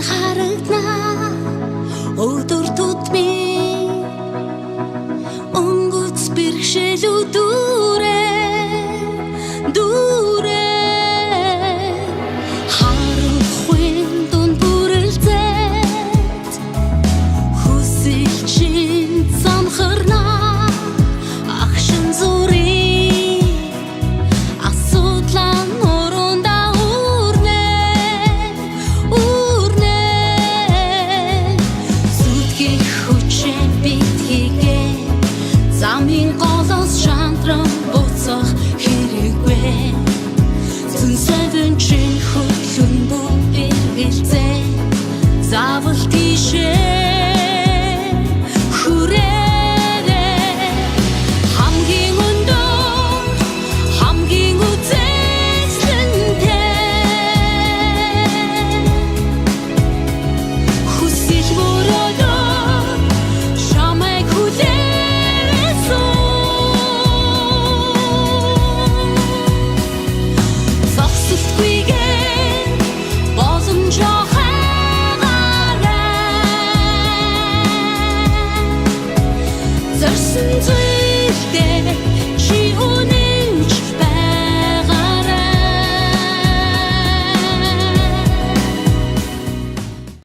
харагдана өдөр тутмын өнгөц бэрхшээлүү дүүрээ харахгүй дунд бүрэлзээд хүсэлчин замхарна ахшин зүрийн асуудлан урунда үрнэ зүтгэх хүчээр битгийгээ замын голос шантран буцах хэрэггүй зүнсэвэн чин хөтлөн бүх эргэлзээ заавал тийшээ хүрээрээ хамгийн өндөр хамгийн үзэсгэлэнтэй хүсэл мөрөөдөө чамайг хүлээсэн зогсолтгүйгээр боломжоо хайгаарай зорьсон